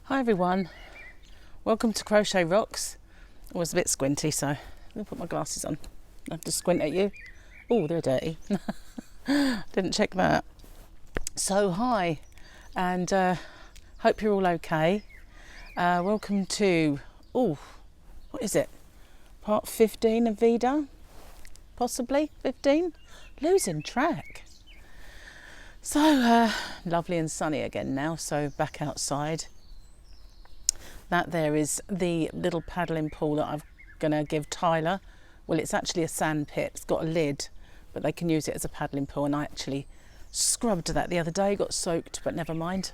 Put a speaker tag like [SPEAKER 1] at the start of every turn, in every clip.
[SPEAKER 1] Hi everyone, welcome to Crochet Rocks. I was a bit squinty, so I'm going to put my glasses on. I have to squint at you. Oh, they're dirty. Didn't check that. So hi, and hope you're all okay. Welcome to, what is it? Part 15 of Veda? Possibly 15? Losing track. So lovely and sunny again now, so back outside. That there is the little paddling pool that I'm going to give Tyler. Well, it's actually a sand pit. It's got a lid, but they can use it as a paddling pool. And I actually scrubbed that the other day, got soaked, but never mind.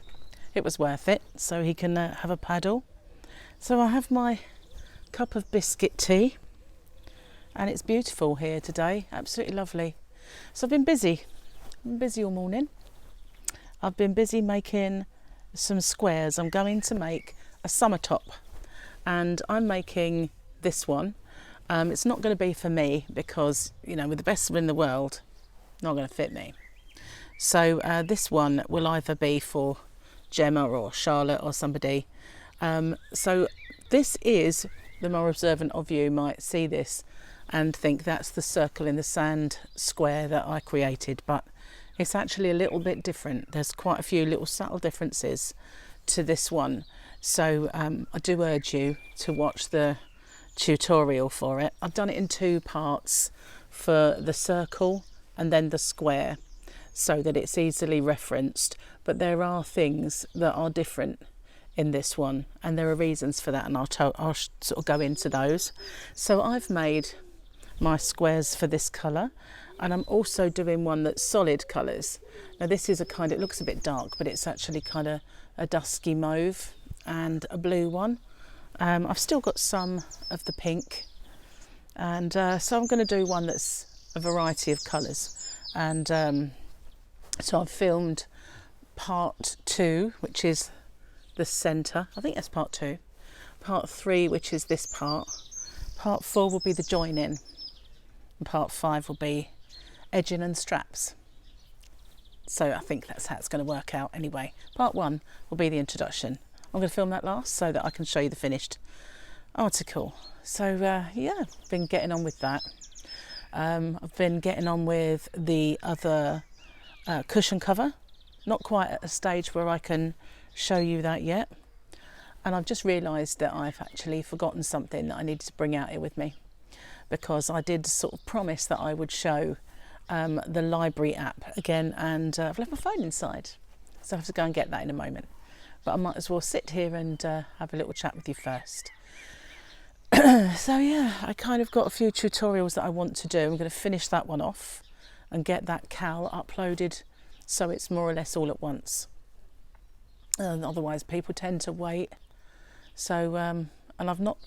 [SPEAKER 1] It was worth it, so he can have a paddle. So I have my cup of biscuit tea, and it's beautiful here today. Absolutely lovely. So I've been busy. All morning. I've been busy making some squares. I'm going to make a summer top, and I'm making this one. It's not going to be for me because, you know, with the best one in the world, not going to fit me. So this one will either be for Gemma or Charlotte or somebody. So this is, the more observant of you might see this and think that's the circle in the sand square that I created, but it's actually a little bit different. There's quite a few little subtle differences to this one. So I do urge you to watch the tutorial for it. I've done it in two parts, for the circle and then the square, so that it's easily referenced. But there are things that are different in this one, and there are reasons for that, and I'll sort of go into those. So I've made my squares for this colour, and I'm also doing one that's solid colours. Now this is a kind, it looks a bit dark, but it's actually kind of a dusky mauve and a blue one. I've still got some of the pink, and so I'm going to do one that's a variety of colours. And so I've filmed part 2, which is the centre. I think that's part 2. Part 3, which is this part. Part 4 will be the joining, and part 5 will be edging and straps. So I think that's how it's going to work out anyway. Part 1 will be the introduction. I'm going to film that last so that I can show you the finished article. So yeah, I've been getting on with that. I've been getting on with the other cushion cover. Not quite at a stage where I can show you that yet. And I've just realised that I've actually forgotten something that I needed to bring out here with me, because I did sort of promise that I would show the library app again, and I've left my phone inside, so I have to go and get that in a moment. But I might as well sit here and have a little chat with you first. So yeah, I kind of got a few tutorials that I want to do. I'm going to finish that one off and get that cal uploaded so it's more or less all at once. Otherwise people tend to wait. So and I've not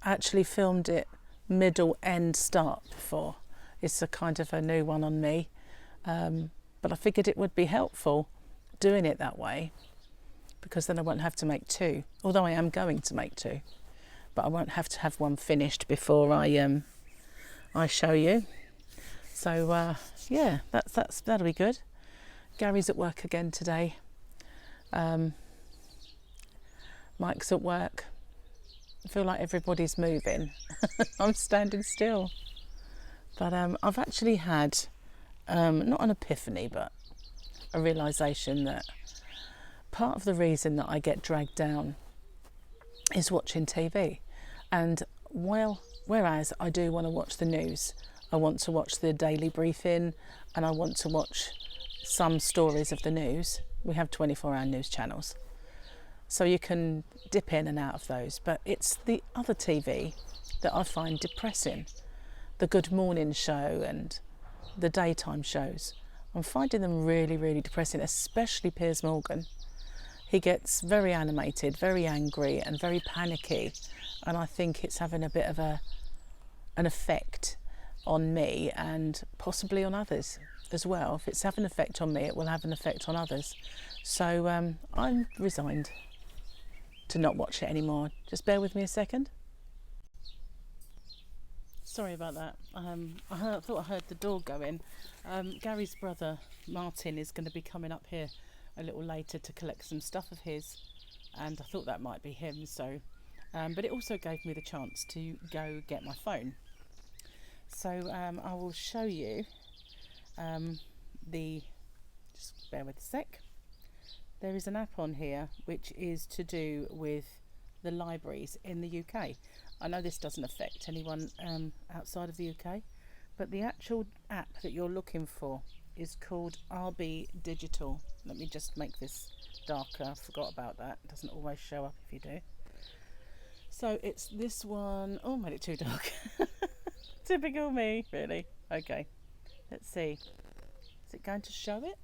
[SPEAKER 1] actually filmed it middle end start before. It's a kind of a new one on me, but I figured it would be helpful doing it that way, because then I won't have to make 2, although I am going to make 2, but I won't have to have one finished before I show you. So yeah, that'll be good. Gary's at work again today. Mike's at work. I feel like everybody's moving. I'm standing still. But I've actually had not an epiphany, but a realisation that part of the reason that I get dragged down is watching TV. And whereas I do want to watch the news, I want to watch the daily briefing, and I want to watch some stories of the news. We have 24-hour news channels, so you can dip in and out of those. But it's the other TV that I find depressing. The Good Morning show and the daytime shows. I'm finding them really, really depressing, especially Piers Morgan. He gets very animated, very angry and very panicky, and I think it's having a bit of an effect on me and possibly on others as well. If it's having an effect on me, it will have an effect on others. So I'm resigned to not watch it anymore. Just bear with me a second. Sorry about that. I thought I heard the door go in. Gary's brother Martin is going to be coming up here a little later to collect some stuff of his. and I thought that might be him. So but it also gave me the chance to go get my phone. So I will show you just bear with a sec. There is an app on here which is to do with the libraries in the UK. I know this doesn't affect anyone outside of the UK, but the actual app that you're looking for is called RB Digital. Let me just make this darker. I forgot about that. It doesn't always show up if you do. So it's this one. Oh, made it too dark. Typical me, really. Okay, let's see. Is it going to show it?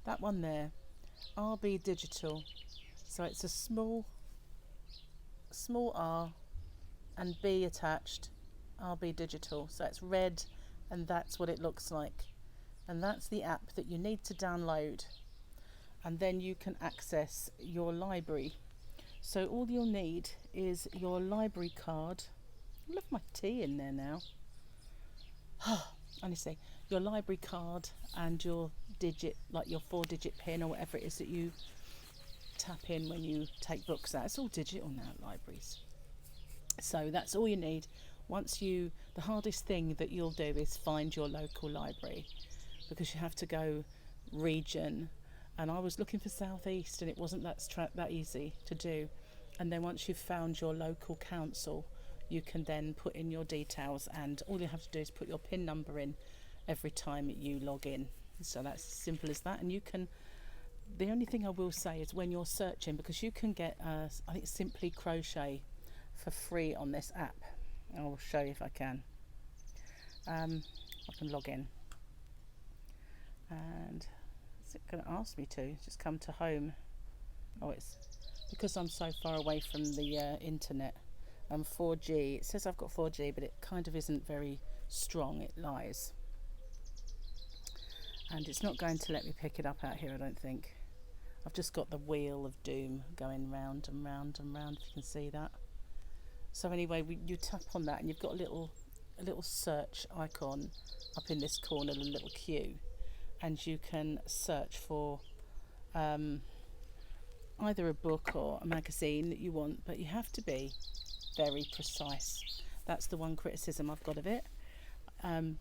[SPEAKER 1] That one there, RB Digital. So it's a small R and B attached, RB Digital. So it's red, and that's what it looks like. And that's the app that you need to download, and then you can access your library. So all you'll need is your library card. I love my tea in there now. Honestly, your library card and your digit, like your 4-digit PIN or whatever it is that you tap in when you take books out. It's all digital now at libraries. So that's all you need. The hardest thing that you'll do is find your local library, because you have to go region, and I was looking for South East and it wasn't that easy to do. And then once you've found your local council, you can then put in your details, and all you have to do is put your PIN number in every time you log in. So that's as simple as that. And you can, the only thing I will say is when you're searching, because you can get I think Simply Crochet for free on this app. I'll show you if I can. I can log in, and is it going to ask me to just come to home? Oh, it's because I'm so far away from the internet. 4G, it says I've got 4G, but it kind of isn't very strong. It lies, and it's not going to let me pick it up out here, I don't think. I've just got the wheel of doom going round and round and round, if you can see that. So anyway, you tap on that, and you've got a little search icon up in this corner, a little Q, and you can search for either a book or a magazine that you want, but you have to be very precise. That's the one criticism I've got of it.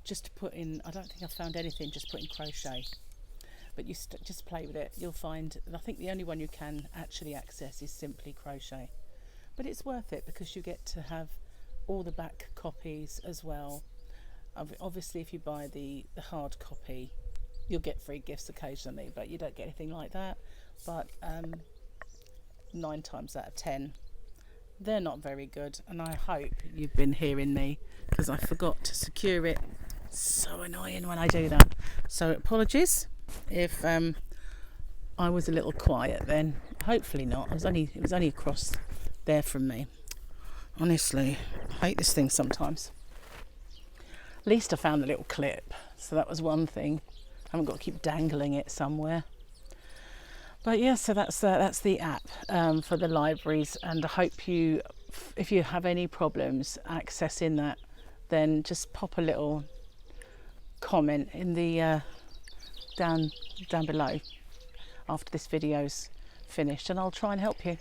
[SPEAKER 1] Just to put in, I don't think I've found anything, just put in crochet, but you just play with it. You'll find, I think the only one you can actually access is Simply Crochet, but it's worth it because you get to have all the back copies as well. Obviously if you buy the hard copy, you'll get free gifts occasionally, but you don't get anything like that. But 9 times out of 10 they're not very good, and I hope you've been hearing me because I forgot to secure it. So annoying when I do that. So apologies if I was a little quiet then. Hopefully not. It was only across there from me. Honestly, I hate this thing sometimes. At least I found the little clip, so that was one thing. I haven't got to keep dangling it somewhere. But yeah, so that's the app for the libraries, and I hope you, if you have any problems accessing that, then just pop a little comment in the down below after this video's finished, and I'll try and help you.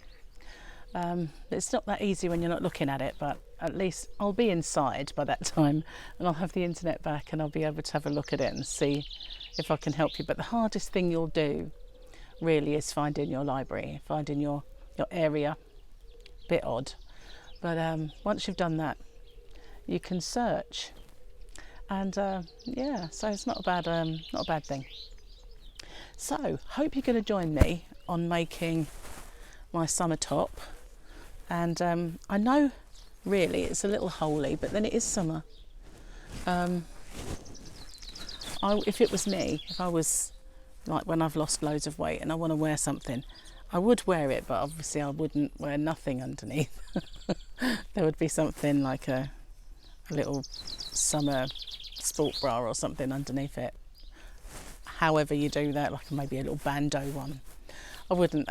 [SPEAKER 1] It's not that easy when you're not looking at it, but at least I'll be inside by that time, and I'll have the internet back, and I'll be able to have a look at it and see if I can help you. But the hardest thing you'll do really is finding your library, finding your area. Bit odd, but once you've done that, you can search, and yeah, so it's not a bad thing. So hope you're going to join me on making my summer top, and I know really it's a little holy, but then it is summer. If it was me, if I was like when I've lost loads of weight and I want to wear something, I would wear it, but obviously I wouldn't wear nothing underneath. There would be something like a little summer sport bra or something underneath it. However you do that, like maybe a little bandeau one. I wouldn't.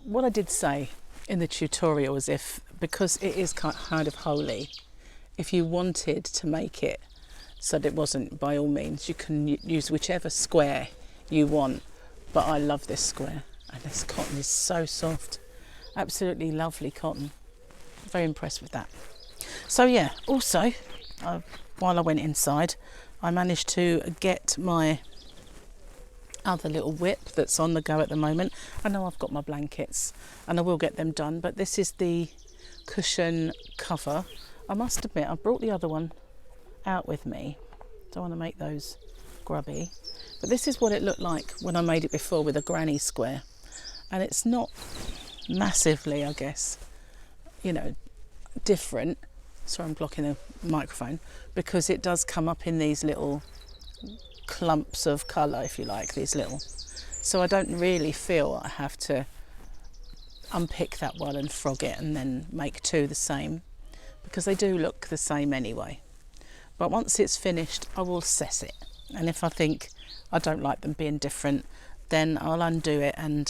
[SPEAKER 1] What I did say in the tutorial was, because it is kind of holy, if you wanted to make it so that it wasn't, by all means you can use whichever square you want, but I love this square, And this cotton is so soft, absolutely lovely cotton. Very impressed with that. So yeah, also while I went inside, I managed to get my other little whip that's on the go at the moment. I know I've got my blankets and I will get them done, but this is the cushion cover. I must admit, I brought the other one out with me. Don't want to make those grubby, but this is what it looked like when I made it before with a granny square, and it's not massively, I guess, you know, different. Sorry, I'm blocking the microphone, because it does come up in these little clumps of colour, if you like, these little, so I don't really feel I have to unpick that one and frog it and then make two the same, because they do look the same anyway. But once it's finished, I will assess it, and if I think I don't like them being different, then I'll undo it and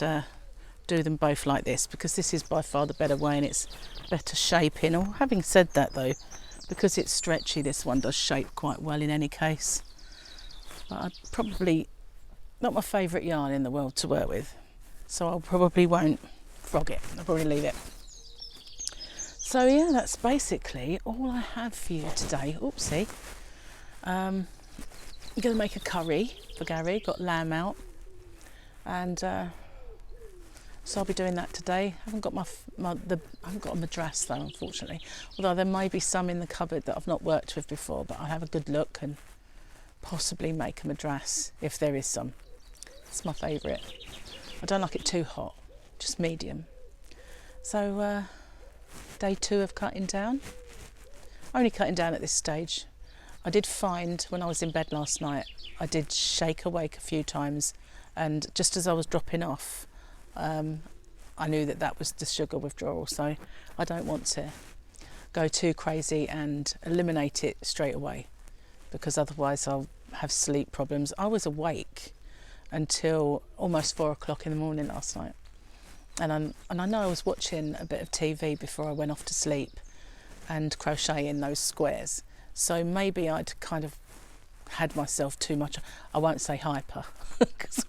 [SPEAKER 1] do them both like this, because this is by far the better way and it's better shaping. Or having said that though, because it's stretchy, this one does shape quite well in any case. But I probably not my favourite yarn in the world to work with, so I probably won't frog it. I'll probably leave it. So yeah, that's basically all I have for you today. Oopsie. I'm going to make a curry for Gary. Got lamb out, and so I'll be doing that today. I haven't got I haven't got a madras though, unfortunately. Although there may be some in the cupboard that I've not worked with before, but I'll have a good look and possibly make a madras if there is some. It's my favourite. I don't like it too hot, just medium. So day 2 of cutting down. Only cutting down at this stage. I did find when I was in bed last night, I did shake awake a few times, and just as I was dropping off, I knew that was the sugar withdrawal, so I don't want to go too crazy and eliminate it straight away, because otherwise I'll have sleep problems. I was awake until almost 4 o'clock in the morning last night, and I know I was watching a bit of TV before I went off to sleep and crocheting those squares, so maybe I'd kind of had myself too much. I won't say hyper, because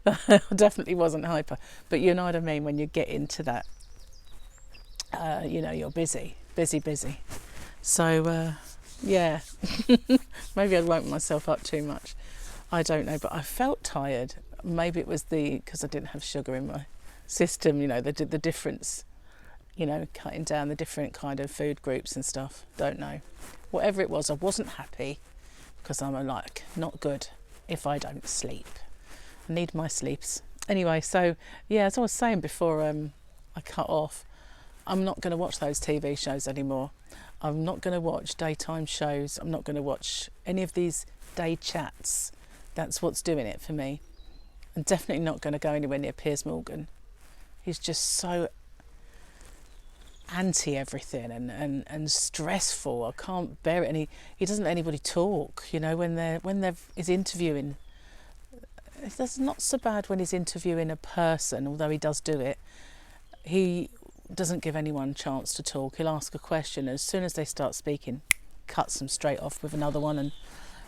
[SPEAKER 1] I definitely wasn't hyper, but you know what I mean, when you get into that, you know, you're busy. So yeah, maybe I'd woken myself up too much, I don't know, but I felt tired. Maybe it was because I didn't have sugar in my system, you know, the difference, you know, cutting down the different kind of food groups and stuff, don't know. Whatever it was, I wasn't happy, because I'm like not good if I don't sleep. I need my sleeps. Anyway, so yeah, as I was saying before I cut off, I'm not going to watch those TV shows anymore. I'm not going to watch daytime shows. I'm not going to watch any of these day chats. That's what's doing it for me. I'm definitely not going to go anywhere near Piers Morgan. He's just so anti everything and stressful. I can't bear it, and he doesn't let anybody talk, you know, when he's interviewing. It's not so bad when he's interviewing a person, although he does do it. He doesn't give anyone a chance to talk. He'll ask a question, and as soon as they start speaking, cuts them straight off with another one and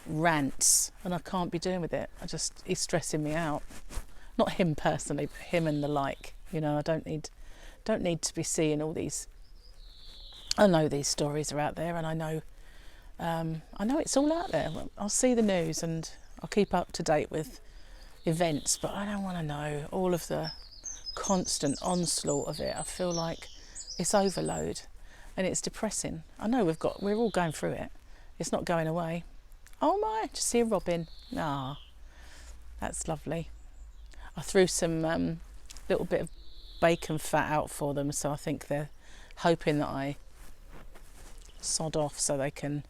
[SPEAKER 1] rants, and I can't be doing with it. He's stressing me out. Not him personally, but him and the like, you know. I don't need to be seeing all these. I know these stories are out there, and I know it's all out there. I'll see the news and I'll keep up to date with events, but I don't want to know all of the constant onslaught of it. I feel like it's overload and it's depressing. I know we're all going through it. It's not going away. Oh my, just see a robin. Ah, that's lovely. I threw some little bit of bacon fat out for them, so I think they're hoping that I sod off so they can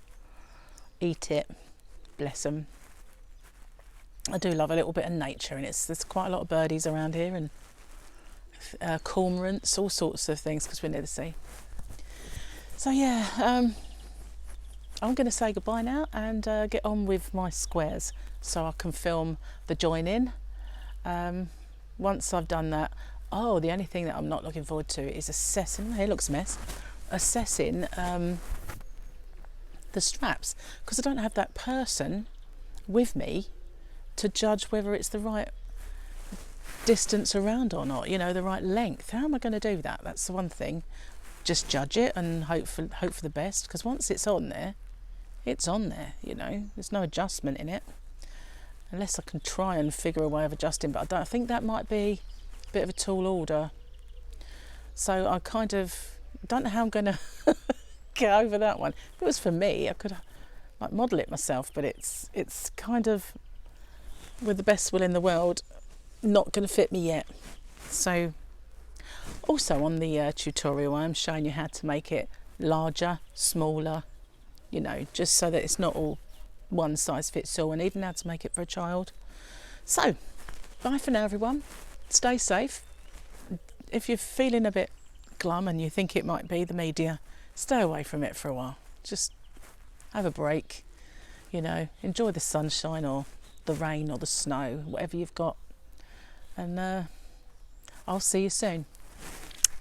[SPEAKER 1] eat it. Bless them. I do love a little bit of nature, and there's quite a lot of birdies around here, and cormorants, all sorts of things, because we're near the sea. So yeah, I'm going to say goodbye now and get on with my squares so I can film the join in. Once I've done that, the only thing that I'm not looking forward to is assessing, here looks a mess, assessing the straps, because I don't have that person with me to judge whether it's the right distance around or not, you know, the right length. How am I going to do that? That's the one thing. Just judge it and hope for the best, because once it's on there, it's on there, you know. There's no adjustment in it. Unless I can try and figure a way of adjusting, but I think that might be a bit of a tall order. So I kind of don't know how I'm going to get over that one. If it was for me, I could like model it myself, but it's kind of, with the best will in the world, not going to fit me yet. So also on the tutorial, I'm showing you how to make it larger, smaller, you know, just so that it's not all one size fits all, and even how to make it for a child. So bye for now, everyone. Stay safe. If you're feeling a bit glum and you think it might be the media, stay away from it for a while. Just have a break, you know, enjoy the sunshine or the rain or the snow, whatever you've got. And I'll see you soon.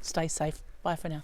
[SPEAKER 1] Stay safe. Bye for now.